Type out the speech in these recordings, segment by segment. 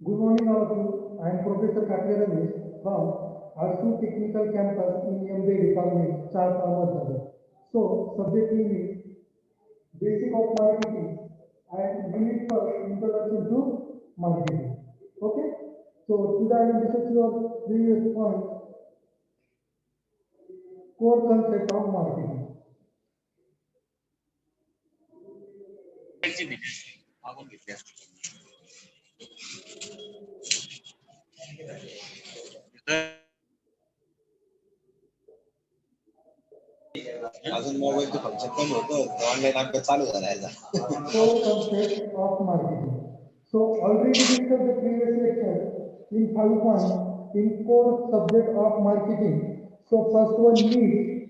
Good morning, all of you. I am Professor Karthik Ramesh from ARSU Technical Campus in MBA Department, Char Ahmednagar. So, subject name is Basic of Marketing and Unit First Introduction to Marketing. Okay? So, today I will discuss your previous point, core concept of marketing. अजून मोबाईलचं function पण होतं online अभ्यास चालू झाला याचा Core concept of marketing. So already discussed the previous lecture in 5 points in core subject of marketing. So first one need,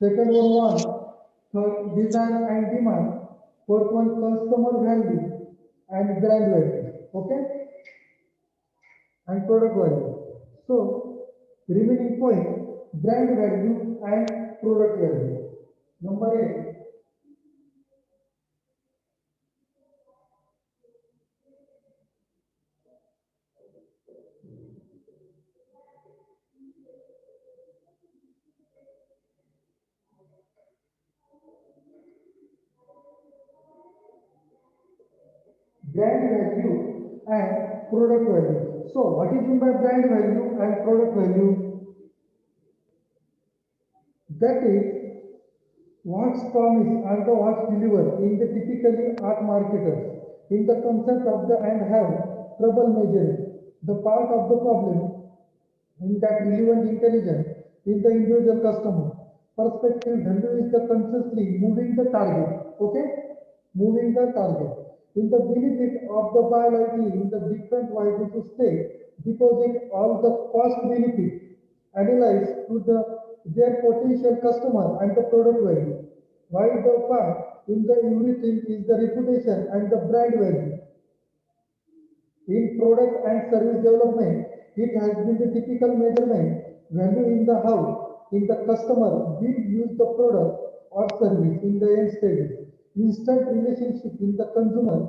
second one want, third design and demand, fourth one customer value and brand value. Okay, and product value. So remaining point brand value and product value. Number 8. Brand value and product value. So what is meant by brand value and product value? That is what's promised and the what's delivered in the typically art marketers in the concept of the and have trouble measuring the part of the problem in that relevant intelligence in the individual customer perspective. Value is the consciously moving the target. Okay, moving the target in the benefit of the buyer likely in the different ways to stay deposit all the cost benefit analyze to the their potential customer and the product value. While the part in the everything is the reputation and the brand value. In product and service development, it has been the typical measurement value in the how in the customer will use the product or service in the end stage. Instant relationship in the consumer,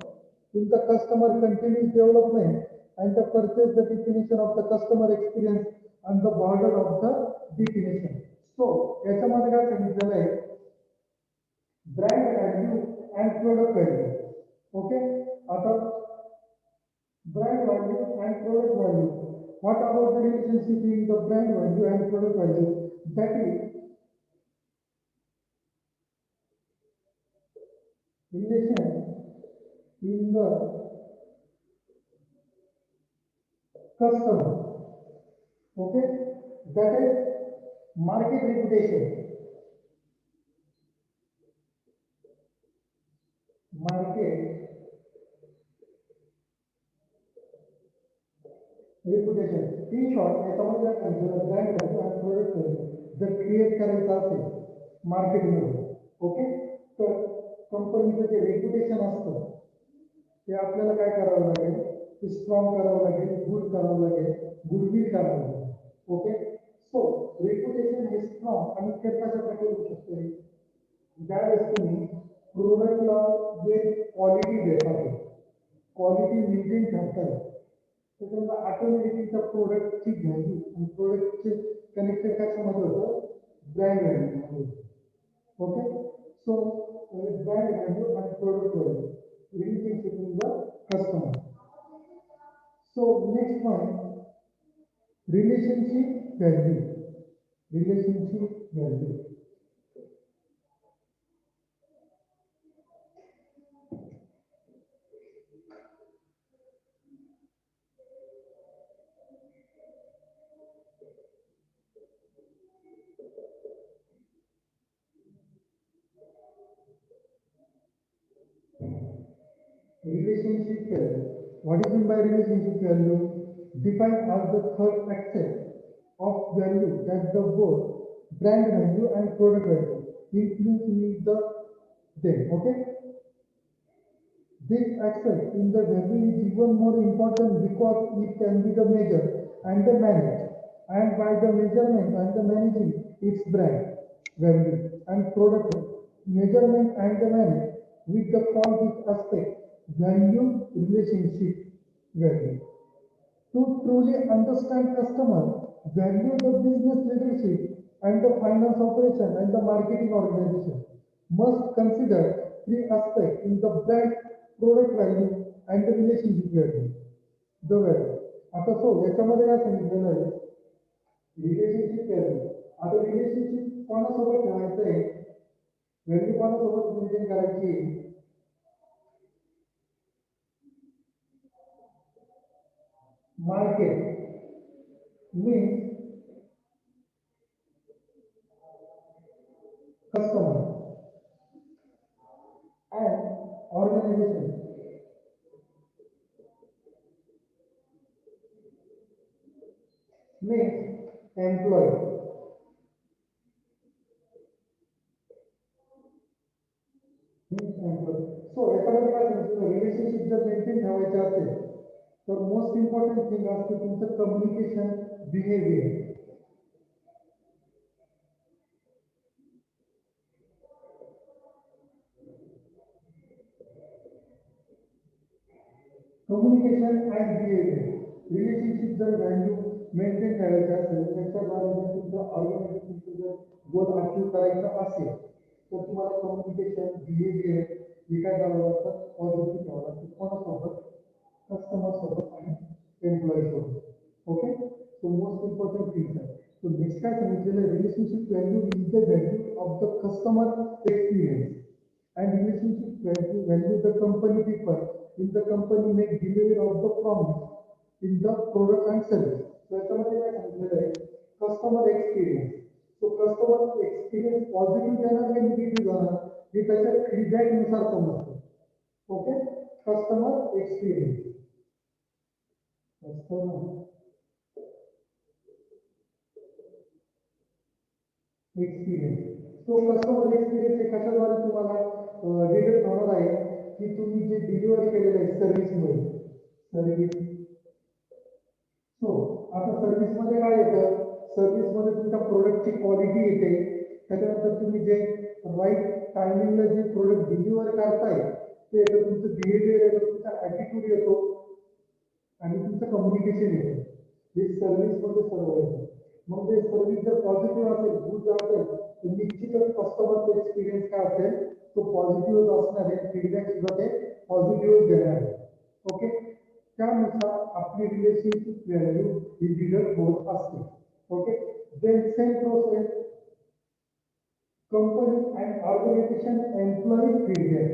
in the customer continuous development and the purchase the definition of the customer experience and the border of the definition. So, याच्यामध्ये काय सांगितलेलं आहे brand value and product value. Okay, आता brand value and product value. What about the relationship in the brand value and product value? That is relation in the customer. Okay, that is market reputation. Market reputation. In short, याच्यामध्ये काय सांगितलं brand value आणि product value जर create करायचं असेल मार्केटमध्ये. Okay, तर कंपनीचं जे रेप्युटेशन असतं ते आपल्याला काय करावं लागेल, ते स्ट्रॉंग करावं लागेल, गुड करावं लागेल, गुडविल करावं लागेल. ओके, सो रेप्युटेशन हे स्ट्रॉंग आणि ते कशासाठी होऊ शकते ज्यावेळेस तुम्ही प्रोडक्टला जे क्वालिटी देतात क्वालिटी मेंटेन ठरतात त्याच्यानंतर ऑटोमॅटिकली त्या प्रोडक्टची व्हॅल्यू आणि प्रोडक्टचे कनेक्टेड कशामध्ये होतं ब्रँड व्हॅल्यूमध्ये. ओके, सो ब्रँड व्हॅल्यू आणि product value relationship in the customer. So next one, relationship value. Relationship value. Relationship value. What is meant by relationship value? Defined as the third aspect of value that the both brand value and product value includes in the them. Okay, this aspect in the value is even more important because it can be the measure and the manage, and by the measurement and the managing its brand value and product measurement and the manage with the call this aspect value relationship value. To truly understand customer, value the business leadership and the finance operation and the marketing organization must consider three aspects in the brand, product value and the relationship value. The value. आता सो याच्यामध्ये काय सांगितलेलं आहे relationship value. आता relationship कोणासोबत ठेवायचं आहे, value कोणासोबत मेंटेन करायची, market means customer and organization means employee. So याच्यामध्ये काय सांगितलं रिलेशनशिप जर मेंटेन ठेवायचे असेल तर मोस्ट इम्पॉर्टंट थिंग असते तुमचं communication behaviour. Communication and behaviour. Relationship जर व्हॅल्यू मेंटेन करायचं असेल त्याच्याद्वारे जर तुमचं ऑर्गनायझेशनचं जर गोल अचीव करायचं असेल तर तुम्हाला कम्युनिकेशन बिहेवियर हे काय करावं लागतं पॉझिटिव्ह ठेवावं लागतं कोणासोबत कस्टमर सोबत आणि एम्प्लॉई सोबत. Okay so most important things आहे. सो नेक्स्ट काय सांगितलेलं relationship value is the value of the customer experience and relationship value the company people in the company make delivery of the promise in the product and service. So याच्यामध्ये काय सांगितलेलं आहे customer experience. So customer experience positive जाणार की negative जाणार हे त्याच्या feedback नुसार समजतं. Okay customer experience. Customer experience. तो कस्टमर एक्सपिरियन्स हे कशाद्वारे तुम्हाला डिटेक्ट होणार आहे की तुम्ही जे डिलिव्हरी केलेलं आहे सर्व्हिसमध्ये सर्व्हिस. सो आता सर्व्हिसमध्ये काय येतं सर्व्हिसमध्ये तुमच्या प्रोडक्टची क्वालिटी येते त्याच्यानंतर तुम्ही जे राईट टायमिंगला जे प्रोडक्ट डिलिव्हर करताय ते येतं तुमचं बिहेवियर येतं तुमचा ॲटिट्यूड येतो आणि तुमचं कम्युनिकेशन येतं हे सर्व्हिसमध्ये सर्व येतं. मग ते सर्व्हिस जर पॉझिटिव्ह असेल गुड असेल तर निश्चितच कस्टमरचा एक्सपिरियन्स काय असेल तो पॉझिटिव्ह असणार आहे फीडबॅक सुद्धा ते पॉझिटिव्ह देणार आहे. ओके त्यानुसार आपली रिलेशनशिप व्हॅल्यू ही डिव्हलप होत असते. Okay then same process company and organisation employee feedback.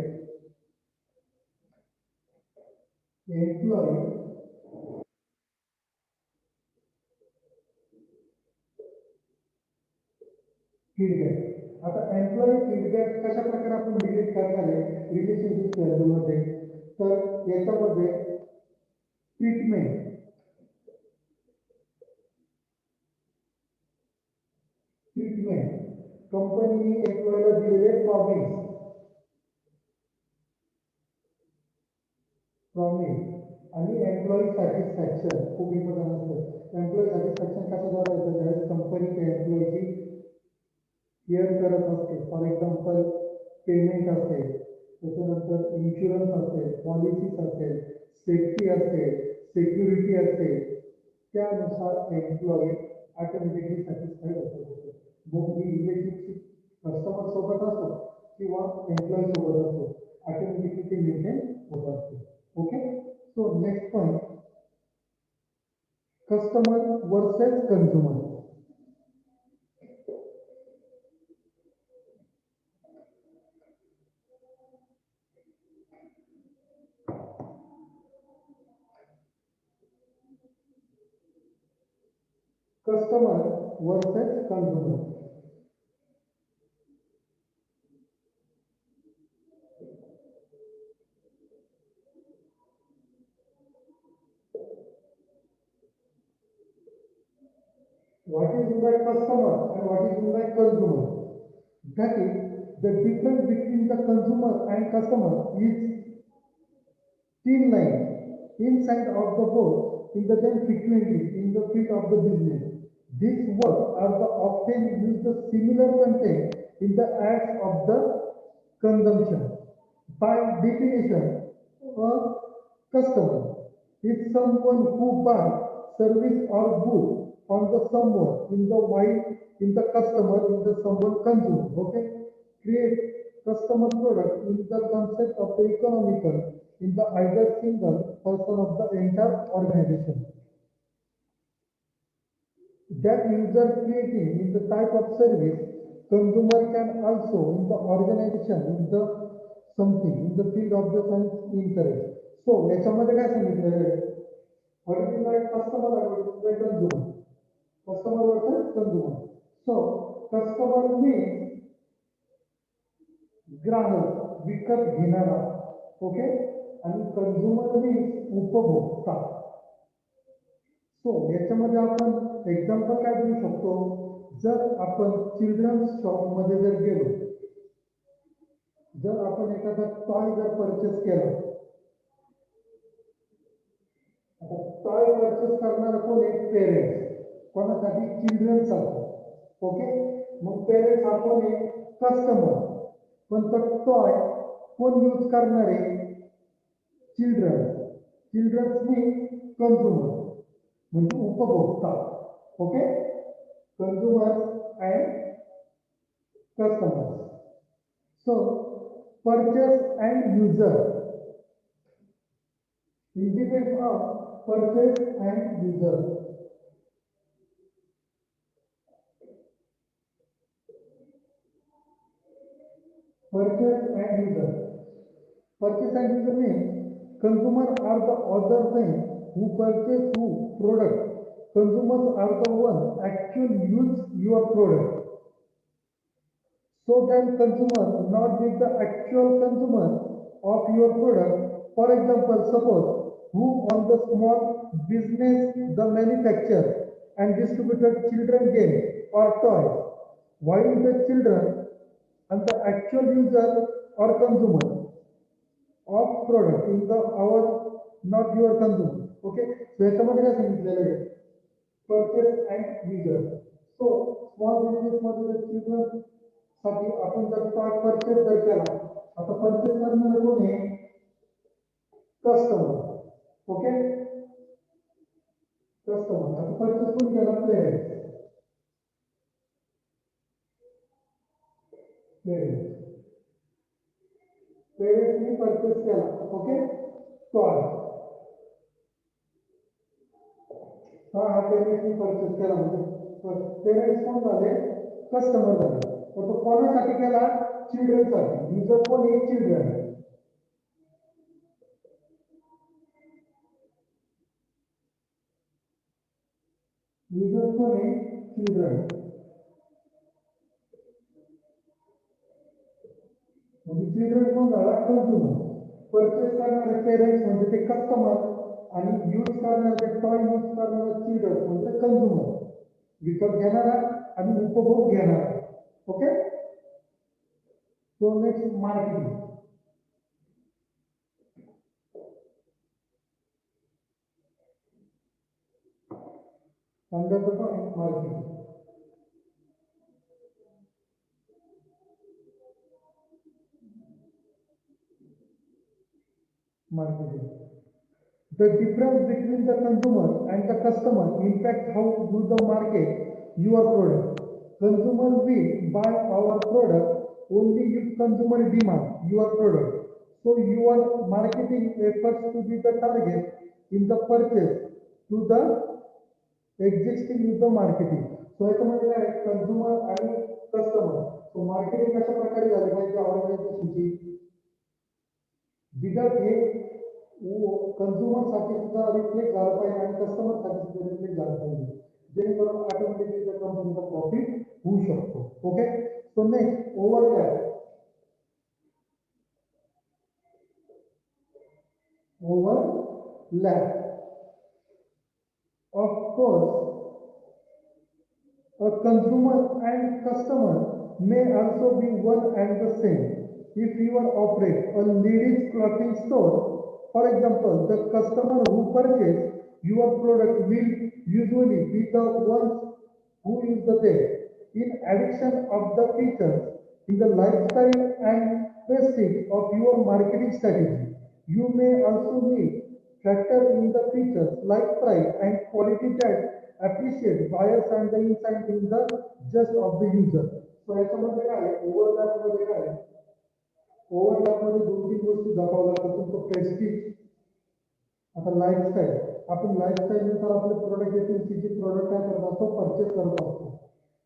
Employee feedback. आता एम्प्लॉई फीडबॅक कशा प्रकारे आपण डिलीट करणार आहे रिलेशनशिप व्हॅल्यूमध्ये तर याच्यामध्ये ट्रीटमेंट ट्रीटमेंट कंपनीने एम्प्लॉईला दिलेले प्रॉमिस आणि एम्प्लॉई सॅटिस्फॅक्शन खूप इम्पॉर्टंट असतं. एम्प्लॉई सॅटिस्फॅक्शन कशाद्वारे येतं ज्यावेळेस कंपनी त्या एम्प्लॉईची केअर करत असते. फॉर एक्झाम्पल पेमेंट असेल त्याच्यानंतर इन्शुरन्स असेल पॉलिसीज असेल सेफ्टी असेल सिक्युरिटी असेल त्यानुसार एम्प्लॉई ऑटोमॅटिकली सॅटिस्फाईड होतो. मग ही रिलेशनशिप कस्टमर सोबत असो किंवा एम्प्लॉई सोबत असो ऑटोमॅटिकली ते मेंटेन होत असते. Okay so next point customer versus consumer. Customer versus consumer. What is meant by customer and what is meant by consumer? That is, the difference between the consumer and customer is thin line inside of the boat in the then frequently in the field of the business. These words are the often use the similar content in the acts of the consumption. By definition, a customer is someone who buys service or good on the someone in the mind in the customer in the someone consumer. Okay, create customer product in the concept of the economical in the either single person of the entire organization. That user creating in the type of service, consumer can also in the organization in the something in the field of the science interest. So याच्यामध्ये काय सांगितलेलं आहे, advertisement customer advertisement consumer, customer versus consumer. So customer means ग्राहक विकत घेणारा, okay, आणि consumer means उपभोक्ता. सो याच्यामध्ये आपण एक्झाम्पल काय देऊ शकतो, जर आपण चिल्ड्रन्स शॉप मध्ये जर गेलो, जर आपण एखादा टॉय जर परचेस केला, आता टॉय परचेस करणारा कोण आहे, पेरेंट्स. कोणासाठी, चिल्ड्रनसाठी. ओके, मग पेरेंट्स हा कोण आहे, कस्टमर. पण तो टॉय कोण यूज करणार आहे, चिल्ड्रन. चिल्ड्रन्स मी कंझ्युमर म्हणजे उपभोक्ता. Okay, consumer and customers. So purchase and user, independence of purchase and user. Purchase and user. Purchase and user means consumer are the other thing who purchase who product. Consumers are the one actually use your product. So then consumer not be the actual consumer of your product. For example, suppose who on the small business the manufacturer and distributed children games or toys, while the children and the actual user or consumer of product in the our not your consumer. Okay, so याच्यामध्ये काय सांगितलेलं आहे, purchase and user. So small business मध्ये children साठी आपण जर toy purchase जर केला, आता परचेस करणारा कोण आहे, कस्टमर. Okay, customer. आता परचेस कोण केला, पेरेंट्स. पेरेंट्सनी परचेस केला, ओके, टॉय. हा पेरेंट्सनी परचेस केला म्हणजे पेरेंट्स कोण झाले, कस्टमर झाले. तो कोणासाठी केला, चिल्ड्रनसाठी. युजर कोण आहे, चिल्ड्रन. युजर कोण आहे, चिल्ड्रन. म्हणजे चिल्ड्रन कोण झाला, कंझ्युमर. परचेस करणारे पेरेंट्स म्हणजे ते कस्टमर आणि यूज करणारे टॉय यूज करणारे चिल्ड्रन म्हणजे कंझ्युमर, विकत घेणारा आणि उपभोग घेणारा. Okay, so next marketing. under the point marketing. Marketing. The difference between the consumer and the customer impact how do the market your product. Consumer will buy our product only if consumer demand your product. So your marketing efforts to be the target in the purchase to the existing user marketing. So याच्यामध्ये काय, consumer आणि customer. So marketing कशा प्रकारे झाली पाहिजे ऑर्गनायझेशनची, without हे consumer साठी सुद्धा reflect झालं पाहिजे आणि कस्टमर साठी सुद्धा रिफ्लेक्ट झालं पाहिजे, जेणेकरून ऑटोमॅटिकली त्या कंपनीचा प्रॉफिट होऊ शकतो. Okay, so next overlap. Overlap. Of course, a consumer and customer may also be one and the same. If you are operate a ladies clothing store, for example, the customer who purchase your product will usually be the ones who use the same. In addition of the features in the lifestyle and prestige of your marketing strategy, you may also need factor in the features like price and quality that appreciate buyers and the insight in the just of the user. So याच्यामध्ये काय overlap मध्ये काय overlap मध्ये दोन तीन गोष्टी दाखवावं लागतात तुमचं प्रेस्टिज आता लाईफस्टाईल आपण लाईफस्टाईल नुसार आपले प्रोडक्ट एफएमसीजी प्रोडक्ट काय करत असतो परचेस करत असतो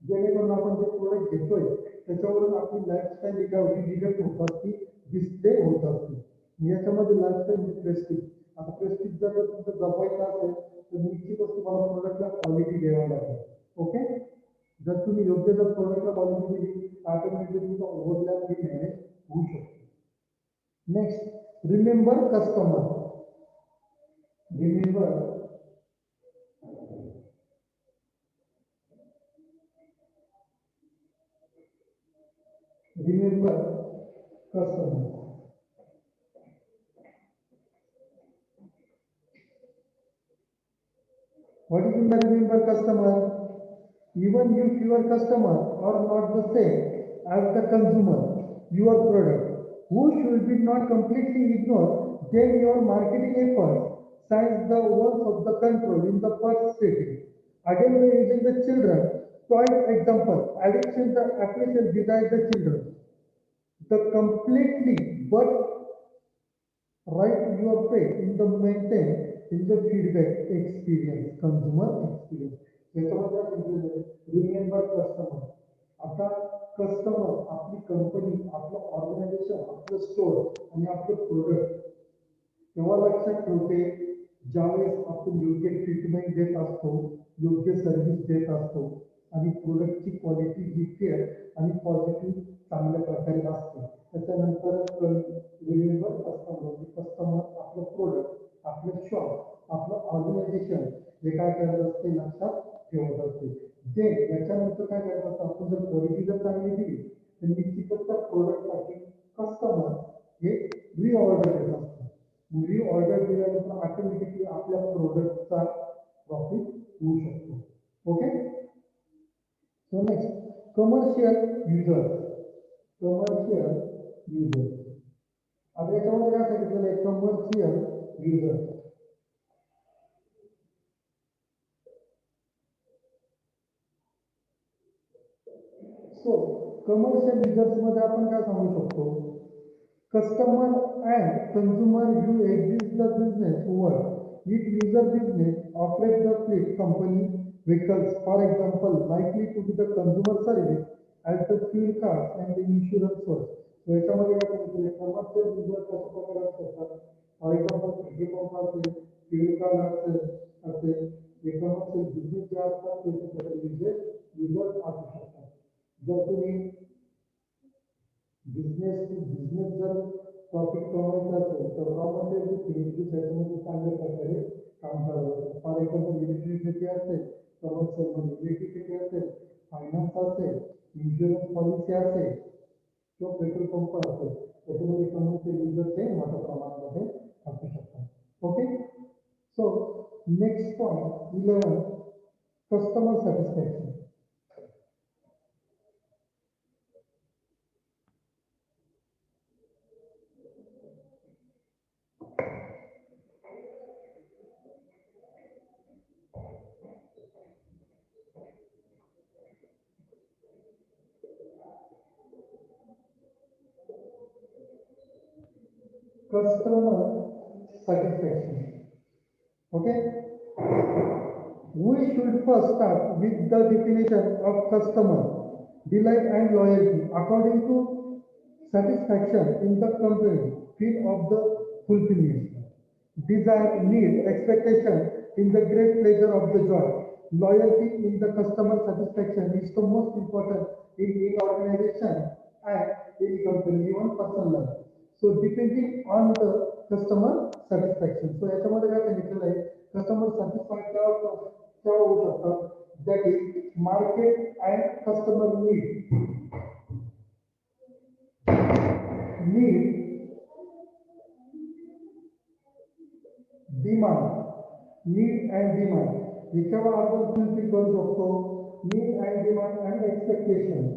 जेणेकरून आपण जे प्रोडक्ट घेतोय त्याच्यावरून आपली लाईफस्टाईल एका डिलिव्हर होत असते डिस्प्ले होत असते याच्यामध्ये लाईफस्टाईल प्रेस्टिज आता प्रेस्टिज जर तुमचं जपायचं असेल तर निश्चितच तुम्हाला प्रोडक्टला क्वालिटी द्यावी लागेल ओके जर तुम्ही योग्य जर प्रोडक्टला क्वालिटी दिली ऑटोमॅटिकली तुमचा ओव्हरलॅप ही मॅनेज होऊ शकतो next remember customer remember customer what is in the remember customer even if your customer are not the same as the consumer your product who should be not completely ignored then your marketing efforts signs the words of the control in the first setting. Again, we are using the children. Toy example, addiction the appreciation beside the children. The completely but right your pay in the maintain in the feedback experience, consumer experience. Remember customer. आता customer आपली company आपलं organisation आपलं store आणि आपलं product तेव्हा लक्षात ठेवते ज्यावेळेस आपण योग्य ट्रीटमेंट देत असतो योग्य सर्व्हिस देत असतो आणि प्रोडक्टची क्वालिटी दिसते आणि पॉझिटिव्ह चांगल्या प्रकारे असते त्याच्यानंतर रिमेंबर कस्टमर कस्टमर आपलं प्रोडक्ट आपलं शॉप आपलं ऑर्गनायझेशन जे काय करत असते लक्षात ठेवत असते जे याच्यानंतर काय करत असतं आपण जर क्वालिटी जर चांगली दिली तर निश्चितच त्या प्रोडक्टसाठी कस्टमर हे रिऑर्डर देत असतो रिऑर्डर दिल्यानंतर ऑटोमॅटिकली आपल्या प्रोडक्टचा प्रॉफिट होऊ शकतो okay so next commercial users आता याच्यामध्ये काय सांगितलेलं आहे कमर्शियल युजर्स सो कमर्शियल युजर्स मध्ये आपण काय सांगू शकतो customer and consumer you exist the business world it user business operate the fleet company vehicles for example likely to be the consumer service as the fuel cards and the insurance source so याच्यामध्ये काय सांगितलं commercial user कशा प्रकारे असतात for example petrol pump असेल fuel card असेल हे commercial business जे असतात त्याच्यासाठी युजर असू शकतात जर तुम्ही बिझनेस जर प्रॉफिट कमवायचा असेल तर रॉ मटेरियल फिनिशिंग त्याच्यामध्ये चांगल्या प्रकारे काम करावं लागतं फॉर एक्झाम्पल इलेक्ट्रिसिटी असेल कमर्शियलमध्ये इलेक्ट्रिसिटी असेल फायनान्स असेल इन्शुरन्स पॉलिसी असेल किंवा पेट्रोल पंप असेल त्याच्यामध्ये कमर्शियल युजर्स हे मोठ्या प्रमाणामध्ये असू शकतात okay so next point 11 customer satisfaction customer satisfaction okay we should first start with the definition of customer delight and loyalty according to satisfaction in the company feel of the fulfillment desire need expectation in the great pleasure of the joy loyalty in the customer satisfaction is the most important in organization and in company even personal life so depending on the customer satisfaction so याच्यामध्ये काय सांगितलेलं आहे customer satisfied केव्हा होऊ शकतात that is market and customer need demand हे केव्हा आपण फुलफिल करू शकतो need and demand and expectation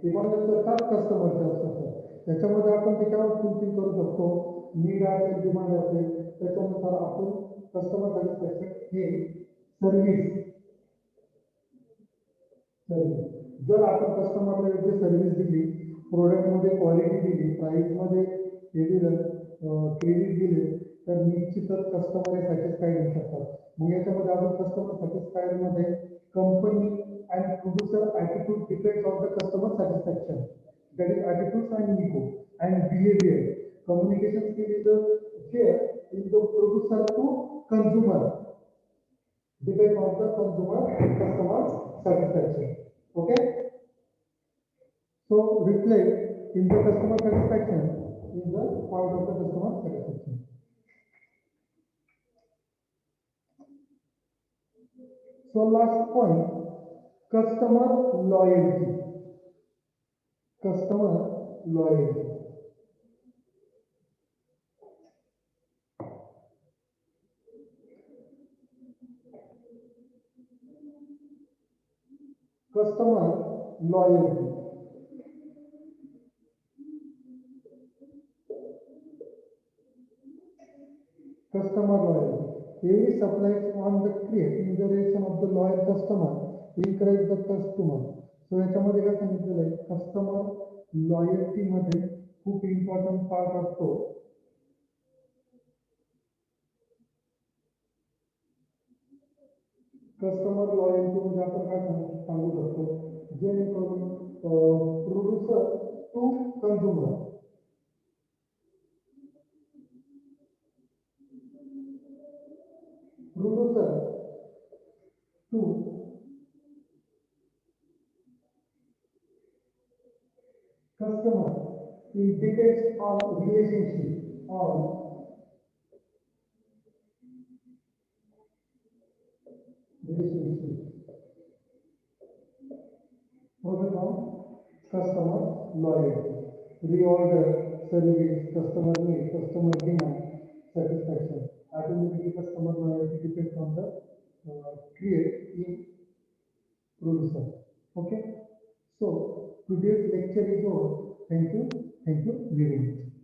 ते कोणाचे असतात कस्टमरचे असतात त्याच्यामध्ये आपण त्याच्यावर फुलफिल करू शकतो. नीड असेल, डिमांड असेल, त्याच्यानुसार आपण कस्टमर सॅटिस्फॅक्शन हे सर्व्हिस जर आपण कस्टमरला योग्य सर्व्हिस दिली, प्रोडक्टमध्ये क्वालिटी दिली, प्राईसमध्ये हे दिलं, क्रेडिट दिले, तर निश्चितच कस्टमर हे सॅटिस्फाईड होऊ शकतात. मग याच्यामध्ये आपण कस्टमर सॅटिस्फाईड मध्ये company and producer attitude depends on the customer satisfaction. That is attitudes and ego and behavior. Communication skill is here in the producer to consumer. Depends on the consumer and customer satisfaction. Okay. So reflect in the customer satisfaction in the point of the customer satisfaction. So last point, customer loyalty. Customer loyalty. Customer loyalty. Customer loyalty. Every supplier on the creation of the loyal customer encourage the customer. So याच्यामध्ये काय सांगितलेलं आहे, customer loyalty मध्ये खूप important part असतो. Customer loyalty मध्ये आपण काय सांगू शकतो, जेणेकरून producer to consumer, producer to customer it depends on relationship on relationship focus on customer loyalty, reorder, service, customer need, customer demand, satisfaction. Automatically customer loyalty depends on the create in producer. Okay, so today's lecture is over. Thank you very much.